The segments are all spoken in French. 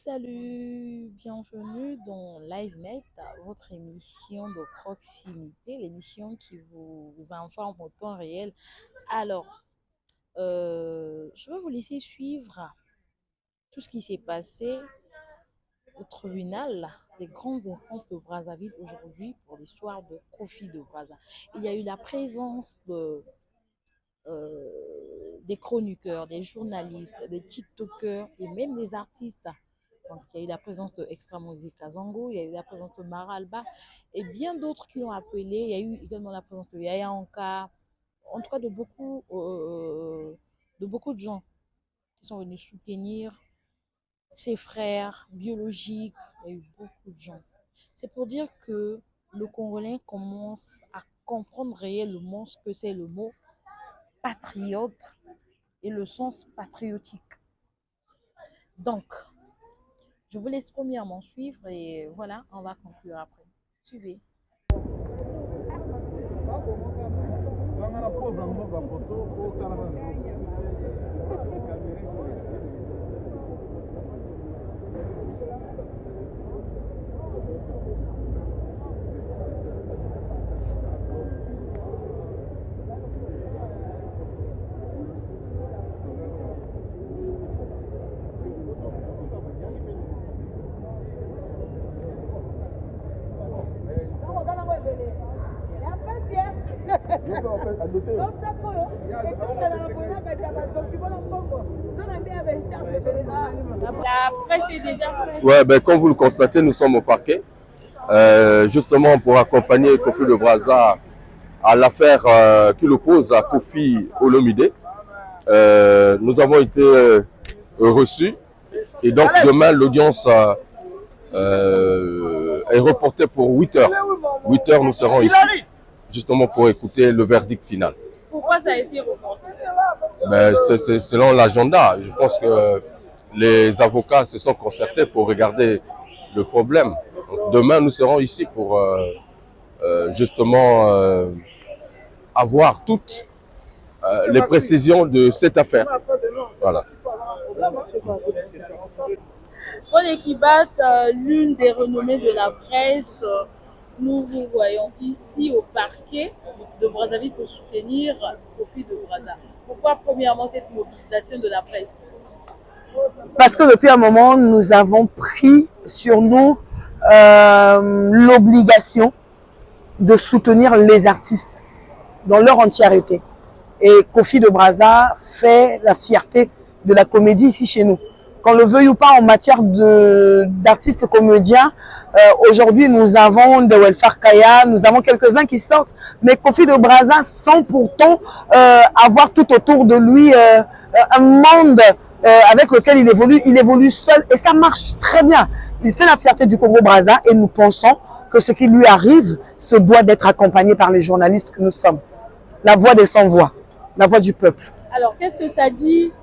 Salut, bienvenue dans LiveNet, votre émission de proximité, l'émission qui vous informe au temps réel. Alors, je vais vous laisser suivre tout ce qui s'est passé au tribunal des grandes instances de Brazzaville aujourd'hui pour l'histoire de Kofi de Brazza. Il y a eu la présence des chroniqueurs, des journalistes, des TikTokers et même des artistes. Donc, il y a eu la présence de Extra Musica Zango, il y a eu la présence de Mara Alba et bien d'autres qui ont appelé. Il y a eu également la présence de Yaya Anka, en tout cas de beaucoup de gens qui sont venus soutenir ses frères biologiques. Il y a eu beaucoup de gens. C'est pour dire que le Congolais commence à comprendre réellement ce que c'est le mot patriote et le sens patriotique. Donc, je vous laisse premièrement suivre et voilà, on va conclure après. Suivez. La presse est déjà prête. Ouais, ben, comme vous le constatez, nous sommes au parquet, justement pour accompagner Kofi de Brazza à l'affaire qui l'oppose à Kofi Olomide. Nous avons été reçus et donc demain l'audience est reportée pour 8 heures. 8 heures, nous serons ici justement pour écouter le verdict final. Pourquoi ça a été reporté? Ben, c'est selon l'agenda. Je pense que les avocats se sont concertés pour regarder le problème. Donc, demain, nous serons ici pour justement avoir toutes les précisions de cette affaire. Voilà. Paul Ekibat, l'une des renommées de la presse, nous vous voyons ici au parquet de Brazzaville pour soutenir Kofi de Brazza. Pourquoi premièrement cette mobilisation de la presse? Parce que depuis un moment, nous avons pris sur nous l'obligation de soutenir les artistes dans leur entièreté. Et Kofi de Brazza fait la fierté de la comédie ici chez nous. Qu'on le veuille ou pas, en matière d'artistes comédiens, aujourd'hui nous avons de Welfare Kaya, nous avons quelques-uns qui sortent, mais Kofi de Brazza sans pourtant avoir tout autour de lui un monde avec lequel il évolue seul et ça marche très bien. Il fait la fierté du Congo-Brazza et nous pensons que ce qui lui arrive se doit d'être accompagné par les journalistes que nous sommes. La voix des sans-voix, la voix du peuple. Alors, qu'est-ce que ça dit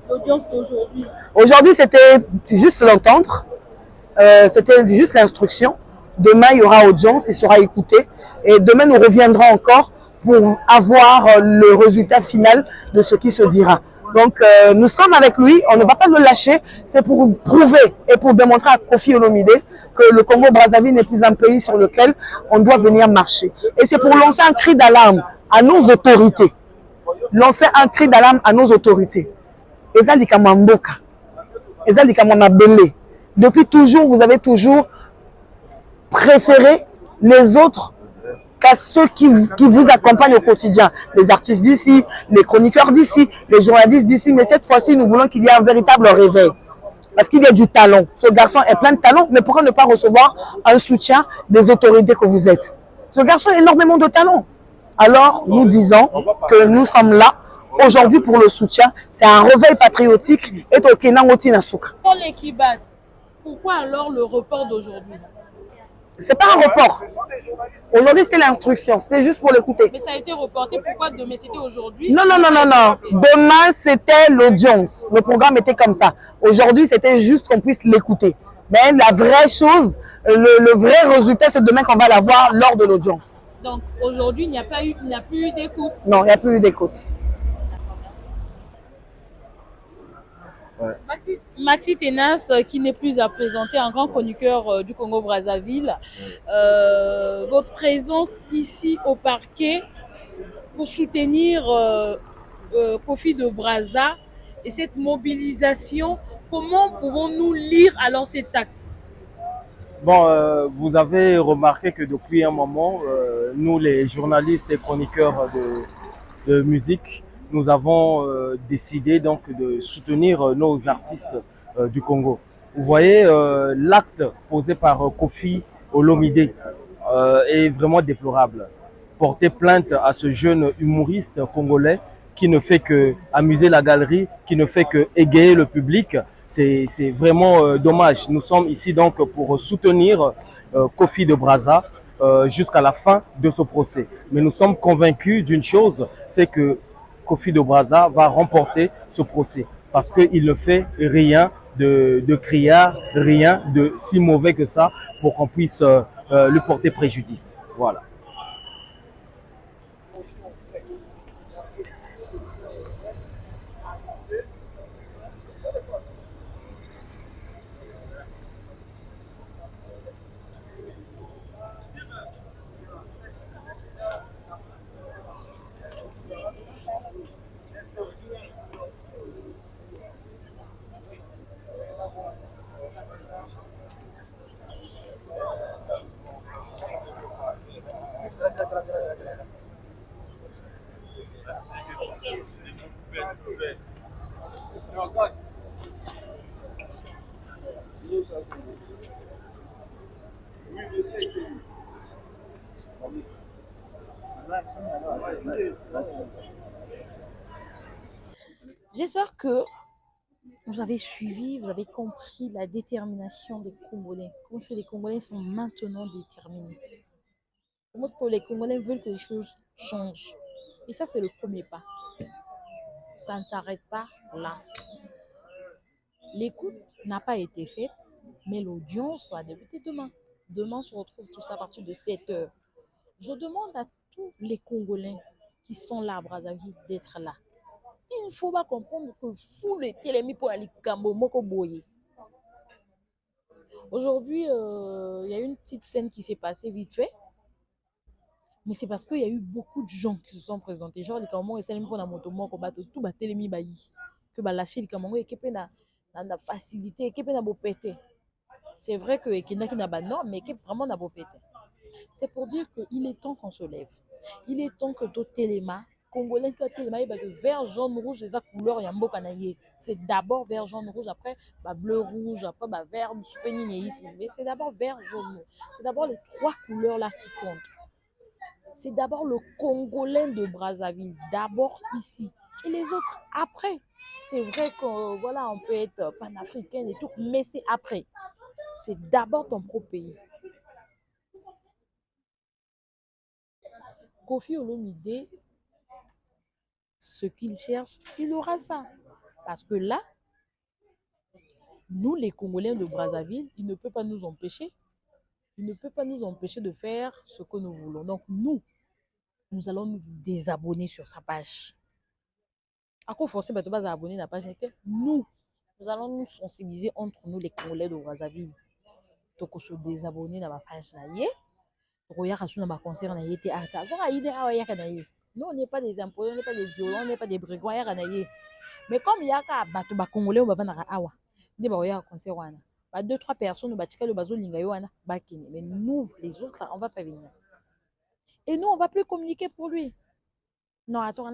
l'audience d'aujourd'hui? Aujourd'hui, c'était juste l'entendre, c'était juste l'instruction. Demain, il y aura audience, il sera écouté. Et demain, nous reviendrons encore pour avoir le résultat final de ce qui se dira. Donc, nous sommes avec lui, on ne va pas le lâcher. C'est pour prouver et pour démontrer à Kofi Olomide que le Congo-Brazzaville n'est plus un pays sur lequel on doit venir marcher. Et c'est pour lancer un cri d'alarme à nos autorités. Lancer un cri d'alarme à nos autorités. Depuis toujours, vous avez toujours préféré les autres qu'à ceux qui vous accompagnent au quotidien. Les artistes d'ici, les chroniqueurs d'ici, les journalistes d'ici. Mais cette fois-ci, nous voulons qu'il y ait un véritable réveil. Parce qu'il y a du talent. Ce garçon est plein de talent, mais pourquoi ne pas recevoir un soutien des autorités que vous êtes? Ce garçon a énormément de talent. Alors, nous disons que nous sommes là aujourd'hui pour le soutien. C'est un réveil patriotique. Et Paul Ekibat, pourquoi alors le report d'aujourd'hui? C'est pas un report. Aujourd'hui, c'était l'instruction. C'était juste pour l'écouter. Mais ça a été reporté. Pourquoi demain? C'était aujourd'hui? Non. Demain, c'était l'audience. Le programme était comme ça. Aujourd'hui, c'était juste qu'on puisse l'écouter. Mais la vraie chose, le vrai résultat, c'est demain qu'on va l'avoir lors de l'audience. Donc, aujourd'hui, il n'y a plus eu d'écoute? Non, il n'y a plus eu d'écoute. Ouais. Maxi Tenas, qui n'est plus à présenter, un grand chroniqueur du Congo-Brazzaville. Votre présence ici au parquet pour soutenir Kofi de Brazza et cette mobilisation, comment pouvons-nous lire alors cet acte? Bon, vous avez remarqué que depuis un moment, nous, les journalistes et chroniqueurs de musique, nous avons décidé donc de soutenir nos artistes du Congo. Vous voyez, l'acte posé par Kofi Olomide est vraiment déplorable. Porter plainte à ce jeune humoriste congolais qui ne fait que amuser la galerie, qui ne fait que égayer le public, c'est vraiment dommage. Nous sommes ici donc pour soutenir Kofi de Brazza jusqu'à la fin de ce procès. Mais nous sommes convaincus d'une chose, c'est que Kofi de Brazza va remporter ce procès parce qu'il ne fait rien de criard, rien de si mauvais que ça pour qu'on puisse lui porter préjudice. Voilà. J'espère que vous avez suivi, vous avez compris la détermination des Congolais. Comment est-ce que les Congolais sont maintenant déterminés? Comment est-ce que les Congolais veulent que les choses changent? Et ça, c'est le premier pas. Ça ne s'arrête pas là. L'écoute n'a pas été faite, mais l'audience va débuter demain. Demain, on se retrouve tous à partir de 7 heures. Je demande à tous les Congolais qui sont là à Brazzaville d'être là. Il ne faut pas comprendre que fou les télémis pour aller Kambo Moko Boye. Aujourd'hui, il y a une petite scène qui s'est passée vite fait, mais c'est parce qu'il y a eu beaucoup de gens qui se sont présentés. Genre, les Camerounais, c'est même pour la moto, moi, tout va télémi bayi. Que va lâcher les Camerounais, qui peut na facilité, qui peut na beau péter. C'est vrai que qu'il n'a qui n'a pas non, mais qui vraiment na beau péter. C'est pour dire qu'il est temps qu'on se lève. Il est temps que tout téléma, Congolais, toi téléma, il va que vert, jaune, rouge, les couleurs, il y a un beau canaillé. C'est d'abord vert, jaune, rouge, après bah, bleu, rouge, après bah, vert, mais c'est d'abord vert, jaune, rouge. C'est d'abord les trois couleurs là qui comptent. C'est d'abord le Congolais de Brazzaville, d'abord ici. Et les autres après. C'est vrai que voilà, on peut être panafricain et tout, mais c'est après. C'est d'abord ton propre pays. Kofi Olomide, ce qu'il cherche, il aura ça. Parce que là, nous, les Congolais de Brazzaville, il ne peut pas nous empêcher. Il ne peut pas nous empêcher de faire ce que nous voulons. Donc, nous allons nous désabonner sur sa page. À quoi forcer de pas abonner à la page? Nous allons nous sensibiliser entre nous, les Congolais de Brazzaville. Donc, on se désabonner dans ma page. Nous, on n'est pas des imposés, on n'est pas des violents, on n'est pas des brigands. Mais comme il y a des Congolais, on va venir à Awa. Il y a concert. Deux, trois personnes, mais nous, les autres, on ne va pas venir. Et nous, on ne va plus communiquer pour lui. Non, attends,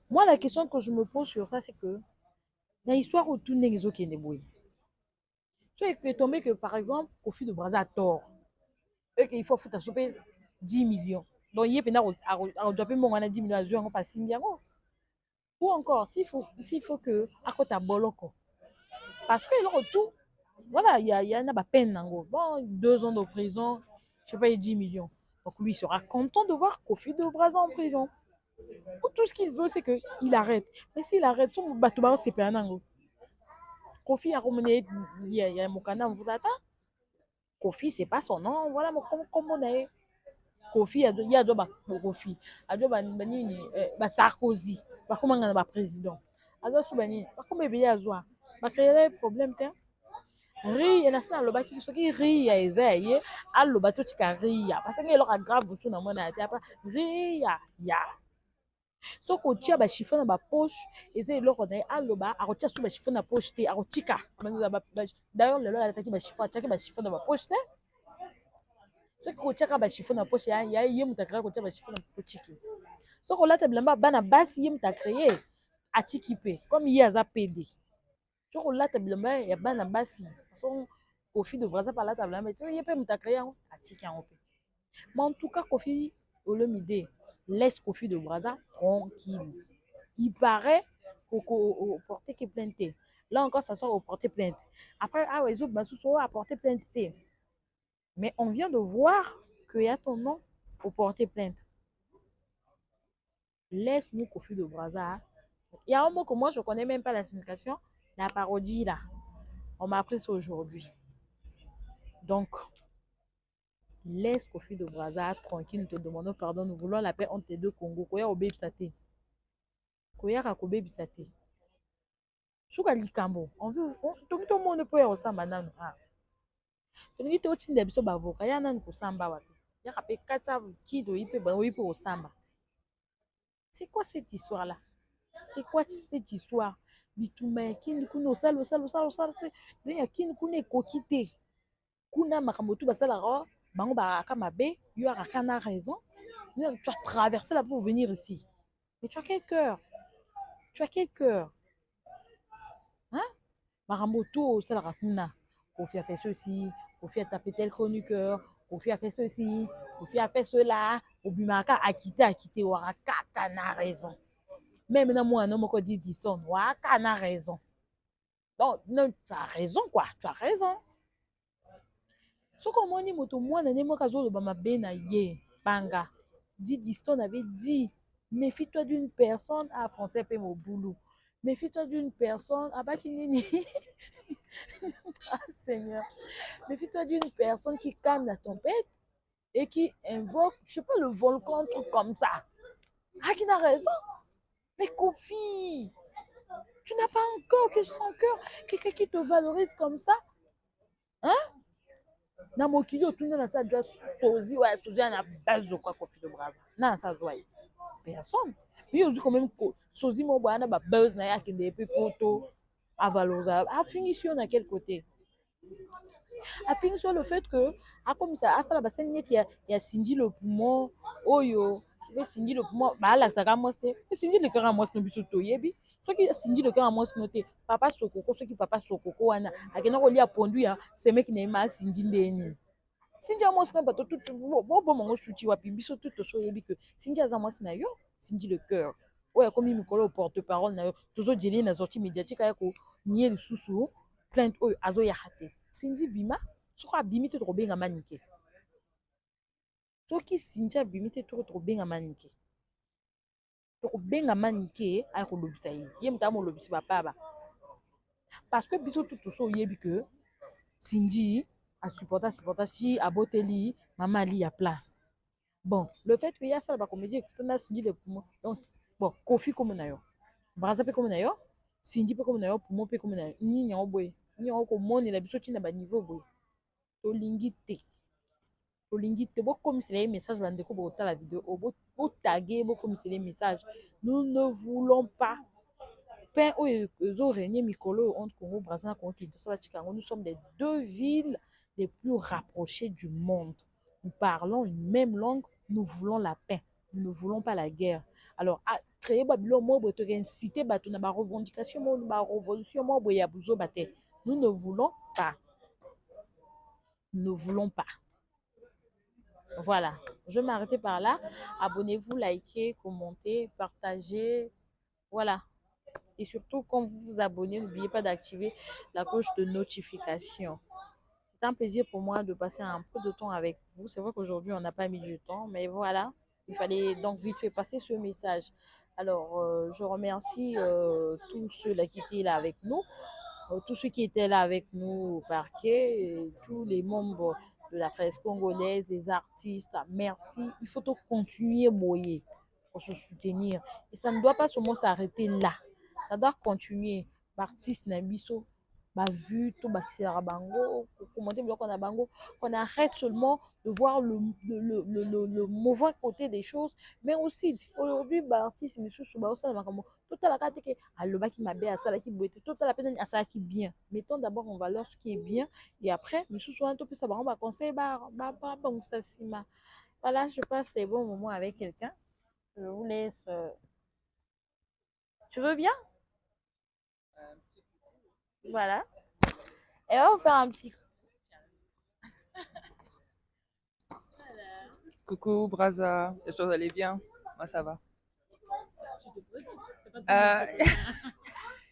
moi, la question que je me pose sur ça, c'est que dans l'histoire où tout n'est qui est débrouillé. Tu es tombé que, par exemple, Kofi de Brazza a tort. Et qu'il faut foutre à choper 10 millions. Donc, il y a 10 millions à jouer, on passe bien. Ou encore, s'il faut que, à côté de Boloko. Parce que, là, tout, voilà, il y a une peine. Bon, 2 ans de prison, je sais pas, 10 millions. Donc, lui, il sera content de voir Kofi de Brazza en prison. Tout ce qu'il veut, c'est qu'il arrête. Mais s'il arrête, tout le monde c'est pas un Kofi a remené, il y a mon canal, vous attendez. Kofi, c'est pas son nom. Voilà, comme on a Kofi, il y a deux Kofi. Il y a deux Sarkozy. Comment on a président. aza subani comme ebele azwa ba créer problème te ri na sina loba ki soki ri ya eza ye aloba to tika ri ya parce que eloko grave busu na mona te apa ri ya soki otia ba chiffon na ba poche eza eloko na ye aloba akotia so ba chiffon na poche te akotika d'ailleurs lelo alataki ba chiffon atiaki ba chiffon na ba poche te soki kotiaka ba chiffon na poche ya ye moto akrea kotia ba chiffon na poche ki soki olata bilamba bana basi ye moto acreye atiki pe comme ye aza pede soki olata bilamba ya bana basi so Kofi de Brazza palata bilamba ye pe moto acreye yango atiki yango pe mais en tout cas Kofi Olomide laisse Kofi de Brazza tranquille. Il paraît au porter plainte. Là encore, ça sort au porter plainte. Après, ah ouais, à porter plainte. Mais on vient de voir qu'il y a ton nom au porter plainte. Laisse-nous Kofi de Brazza. Il y a un mot que moi, je ne connais même pas la signification. La parodie, là. On m'a appris ça aujourd'hui. Donc, laisse Kofi de Brazza tranquille. Nous te demandons pardon. Nous voulons la paix entre les deux Congos. Koya obéi psate. Koya kobebi psate. Suka likambo. On veut. Tout le monde peut y avoir ça maintenant. Tolingi te otinda biso bavoka ya nani kosamba wapi ya kape kata kido ipe ba ipe osamba. C'est quoi cette histoire là? C'est quoi cette histoire? Bituma ya kini kuna osala donc ya kini kuna ekoki te kuna makambo tu basala ro bango baraka mabe yo araka na raison. Tu as traversé là pour venir ici. Mais tu as quel cœur? Tu as quel cœur? Hein? Makambo tu osala kuna. Kofi a fait ceci, Kofi a tapé tel chroniqueur, Kofi a fait ceci, Kofi a fait cela, Obimaka a quitté, Ouakaka n'a raison. Même maintenant, moi, un homme qui dit ça, Ouakaka n'a raison. Donc, non, tu as raison, quoi, tu as raison. Ce qu'on m'a dit, moi, n'a pas de ma bena ye, banga. Diston avait dit, méfie-toi d'une personne, ah, français, paie mon boulot. Méfie-toi d'une personne, ah, bah, qui n'est ah, Seigneur. Méfie-toi d'une personne qui calme la tempête et qui invoque, je sais pas, le volcan, un truc comme ça. Ah, qui n'a raison. Mais Kofi, tu n'as pas un cœur, tu es sans cœur. Quelqu'un qui te valorise comme ça. Hein? Na mokili otuna na sa doit sozi ouais sozi na base de quoi Kofi de Brazza. Na sa doit. Personne. Mais il y a quand même sozi mo bana ba buzz na ya kende pe poto à valoriser. A fini sur à quel côté? A fini sur le fait que a comme ça ça la basen net il y a Cindy le poumon oyo je vais Cindy le poumon ba la saka mosté Cindy le cœur mosté no biso to yebi so ki Cindy le cœur mosté noté papa sokoko so ki papa sokoko wana akena ko lia pondu ya ce mec na ma Cindy ndeni Cindy mosté ba to tout bo mongo suti wa biso tout so yebi que Cindy aza mosté na yo Cindy le cœur oya comme mikolo porte-parole na yo tozo jeli na sortie médiatique ayako nié le susu plainte oyo azo ya hate Cindy bima soki abimi te tokobenga manike soki Cindy abimi te tokobenga manike tokobenga manike aya kolobisa ye moto amolobisi bapaba parce que biso tutu so oyebi que Cindy asupporta si aboteli mama ali ya place bon le fait que ya sala bacomédie ekutana Cindy le poumon donc bon Kofi comme na yo Brazza pe comme na yo Cindy pe comme na yo poumon pe comme na yo nini yango boye nini yango komonela biso ntina baniveau boye tolingi te bokomisela ye message bandeko botala vidéo botage bokomisela ye message nous ne voulons pas pain oyo ezorégner mikolo entre Congo Brazza na Congo Kinshasa batika yango nous sommes les deux villes les plus rapprochées du monde nous parlons une même langue nous voulons la paix nous ne voulons pas la guerre alors créer babilo mo boye tokinciter bato na barevendication mo barevolution mo boye ya buzoba te nous ne voulons pas. Nous ne voulons pas. Voilà, je vais m'arrêter par là. Abonnez-vous, likez, commentez, partagez. Voilà. Et surtout, quand vous vous abonnez, n'oubliez pas d'activer la cloche de notification. C'est un plaisir pour moi de passer un peu de temps avec vous. C'est vrai qu'aujourd'hui, on n'a pas mis du temps, mais voilà. Il fallait donc vite fait passer ce message. Alors, je remercie tous ceux-là qui étaient là avec nous. Tous ceux qui étaient là avec nous au parquet, et tous les membres de la presse congolaise, les artistes, merci. Il faut continuer à boyer pour se soutenir. Et ça ne doit pas seulement s'arrêter là. ça doit continuer. Artiste Nabiso, bah vu tout bah c'est bango, commenter qu'on a bango, qu'on arrête seulement de voir le mauvais côté des choses, mais aussi aujourd'hui bah artiste monsieur Souba au salama comme tout à la carte que aloba qui m'a bien à ça qui boite tout à la peine à ça qui bien. Mettons d'abord en valeur ce qui est bien et après monsieur Souba un peu ça va on va conseiller bah bon ça si ma voilà je passe des bons moments avec quelqu'un. Je vous laisse. Tu veux bien? Voilà. Et on va faire un petit. Coucou Braza, j'espère que vous allez bien. Moi ça va. Euh,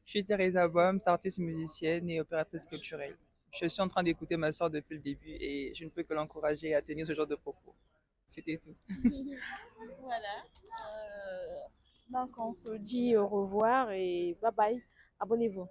je suis Teresa Baum, artiste musicienne et opératrice culturelle. Je suis en train d'écouter ma soeur depuis le début et je ne peux que l'encourager à tenir ce genre de propos. C'était tout. Voilà. Donc on se dit au revoir et bye bye. Abonnez-vous.